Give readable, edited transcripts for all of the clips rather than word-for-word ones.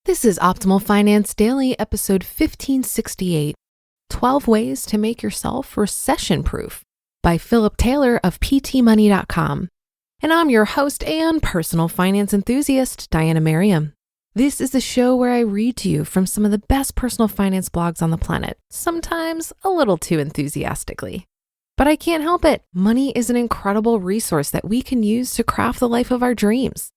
This is Optimal Finance Daily, episode 1568, 12 Ways to Make Yourself Recession-Proof by Philip Taylor of ptmoney.com. And I'm your host and personal finance enthusiast, Diana Merriam. This is the show where I read to you from some of the best personal finance blogs on the planet, sometimes a little too enthusiastically. But I can't help it. Money is an incredible resource that we can use to craft the life of our dreams.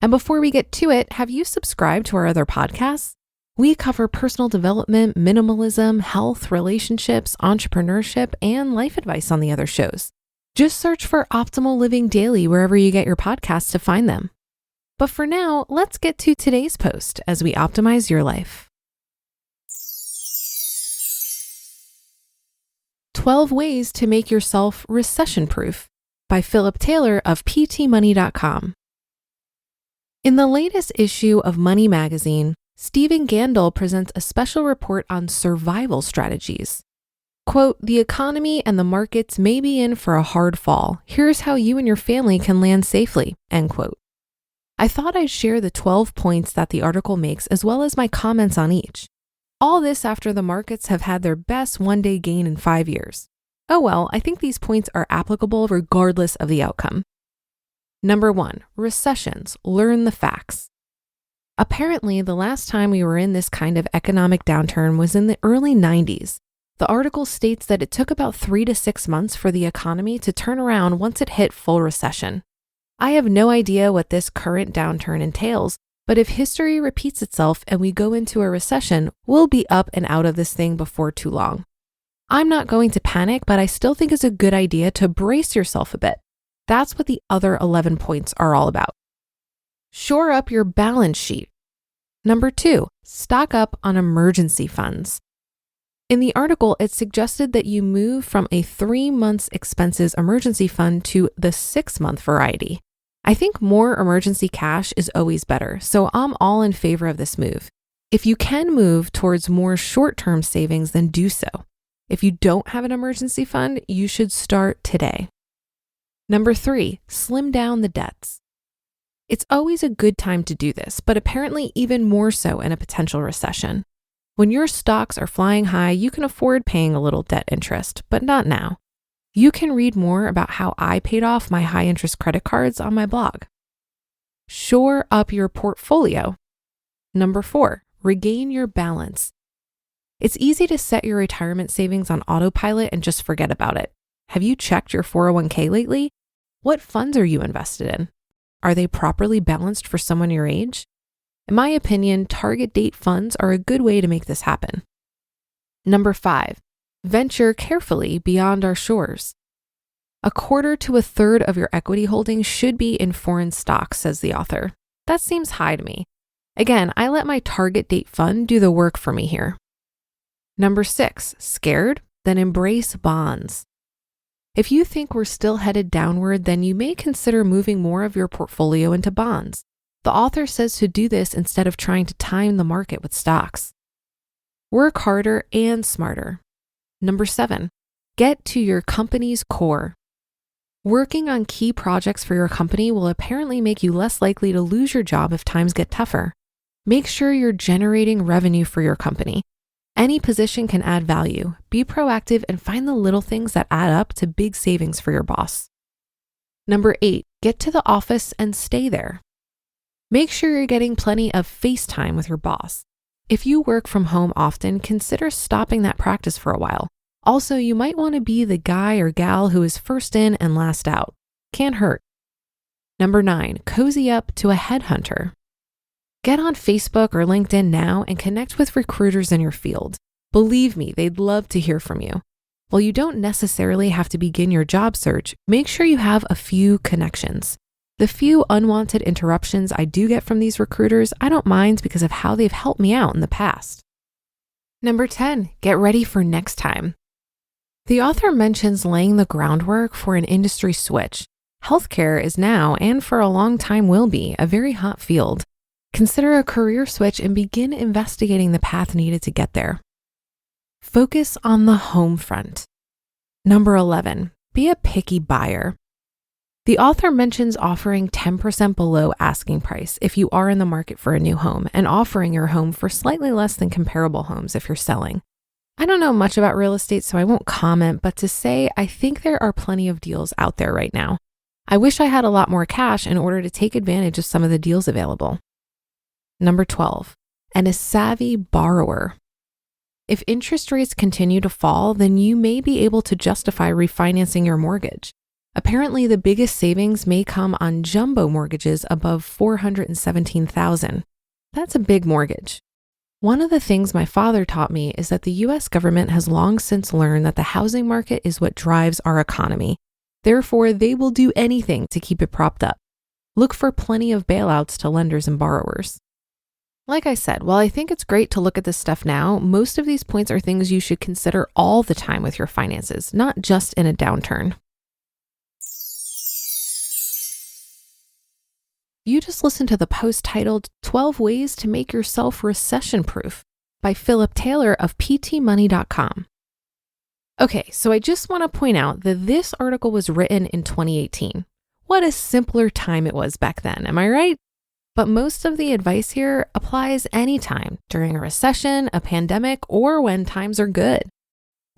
And before we get to it, have you subscribed to our other podcasts? We cover personal development, minimalism, health, relationships, entrepreneurship, and life advice on the other shows. Just search for Optimal Living Daily wherever you get your podcasts to find them. But for now, let's get to today's post as we optimize your life. 12 Ways to Make Yourself Recession-Proof by Philip Taylor of ptmoney.com. In the latest issue of Money magazine, Stephen Gandel presents a special report on survival strategies. Quote, "The economy and the markets may be in for a hard fall. Here's how you and your family can land safely," end quote. I thought I'd share the 12 points that the article makes as well as my comments on each. All this after the markets have had their best one-day gain in 5 years. Oh well, I think these points are applicable regardless of the outcome. Number 1, recessions. Learn the facts. Apparently, the last time we were in this kind of economic downturn was in the early 90s. The article states that it took about 3 to 6 months for the economy to turn around once it hit full recession. I have no idea what this current downturn entails, but if history repeats itself and we go into a recession, we'll be up and out of this thing before too long. I'm not going to panic, but I still think it's a good idea to brace yourself a bit. That's what the other 11 points are all about. Shore up your balance sheet. Number 2, stock up on emergency funds. In the article, it suggested that you move from a 3 months expenses emergency fund to the 6-month variety. I think more emergency cash is always better, so I'm all in favor of this move. If you can move towards more short-term savings, then do so. If you don't have an emergency fund, you should start today. Number 3, slim down the debts. It's always a good time to do this, but apparently even more so in a potential recession. When your stocks are flying high, you can afford paying a little debt interest, but not now. You can read more about how I paid off my high-interest credit cards on my blog. Shore up your portfolio. Number 4, regain your balance. It's easy to set your retirement savings on autopilot and just forget about it. Have you checked your 401k lately? What funds are you invested in? Are they properly balanced for someone your age? In my opinion, target date funds are a good way to make this happen. Number 5, venture carefully beyond our shores. A quarter to a third of your equity holdings should be in foreign stocks, says the author. That seems high to me. Again, I let my target date fund do the work for me here. Number 6, scared? Then embrace bonds. If you think we're still headed downward, then you may consider moving more of your portfolio into bonds. The author says to do this instead of trying to time the market with stocks. Work harder and smarter. Number 7, get to your company's core. Working on key projects for your company will apparently make you less likely to lose your job if times get tougher. Make sure you're generating revenue for your company. Any position can add value. Be proactive and find the little things that add up to big savings for your boss. Number 8, get to the office and stay there. Make sure you're getting plenty of face time with your boss. If you work from home often, consider stopping that practice for a while. Also, you might want to be the guy or gal who is first in and last out. Can't hurt. Number 9, cozy up to a headhunter. Get on Facebook or LinkedIn now and connect with recruiters in your field. Believe me, they'd love to hear from you. While you don't necessarily have to begin your job search, make sure you have a few connections. The few unwanted interruptions I do get from these recruiters, I don't mind because of how they've helped me out in the past. Number 10, get ready for next time. The author mentions laying the groundwork for an industry switch. Healthcare is now, and for a long time will be, a very hot field. Consider a career switch and begin investigating the path needed to get there. Focus on the home front. Number 11, be a picky buyer. The author mentions offering 10% below asking price if you are in the market for a new home and offering your home for slightly less than comparable homes if you're selling. I don't know much about real estate, so I won't comment, but to say I think there are plenty of deals out there right now. I wish I had a lot more cash in order to take advantage of some of the deals available. Number 12, and a savvy borrower. If interest rates continue to fall, then you may be able to justify refinancing your mortgage. Apparently, the biggest savings may come on jumbo mortgages above $417,000. That's a big mortgage. One of the things my father taught me is that the US government has long since learned that the housing market is what drives our economy. Therefore, they will do anything to keep it propped up. Look for plenty of bailouts to lenders and borrowers. Like I said, while I think it's great to look at this stuff now, most of these points are things you should consider all the time with your finances, not just in a downturn. You just listened to the post titled 12 Ways to Make Yourself Recession-Proof by Philip Taylor of ptmoney.com. Okay, so I just want to point out that this article was written in 2018. What a simpler time it was back then, am I right? But most of the advice here applies anytime during a recession, a pandemic, or when times are good.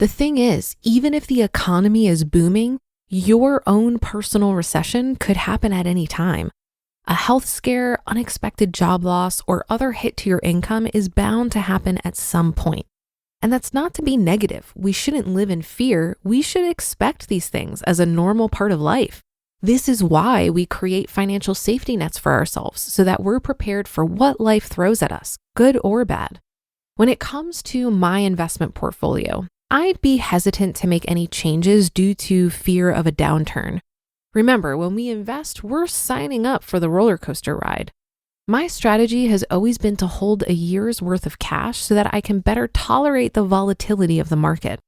The thing is, even if the economy is booming, your own personal recession could happen at any time. A health scare, unexpected job loss, or other hit to your income is bound to happen at some point. And that's not to be negative. We shouldn't live in fear. We should expect these things as a normal part of life. This is why we create financial safety nets for ourselves so that we're prepared for what life throws at us, good or bad. When it comes to my investment portfolio, I'd be hesitant to make any changes due to fear of a downturn. Remember, when we invest, we're signing up for the roller coaster ride. My strategy has always been to hold a year's worth of cash so that I can better tolerate the volatility of the market.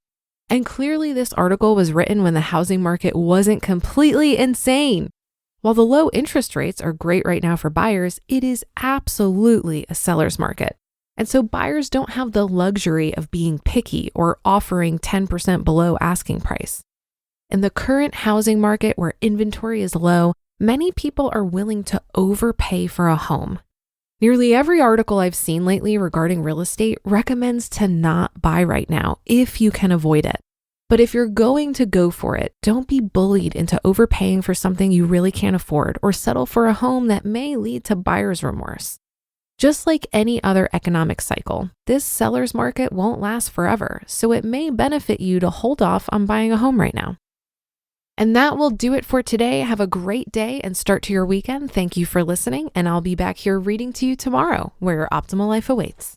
And clearly this article was written when the housing market wasn't completely insane. While the low interest rates are great right now for buyers, it is absolutely a seller's market. And so buyers don't have the luxury of being picky or offering 10% below asking price. In the current housing market where inventory is low, many people are willing to overpay for a home. Nearly every article I've seen lately regarding real estate recommends to not buy right now if you can avoid it. But if you're going to go for it, don't be bullied into overpaying for something you really can't afford or settle for a home that may lead to buyer's remorse. Just like any other economic cycle, this seller's market won't last forever, so it may benefit you to hold off on buying a home right now. And that will do it for today. Have a great day and start to your weekend. Thank you for listening, and I'll be back here reading to you tomorrow, where your optimal life awaits.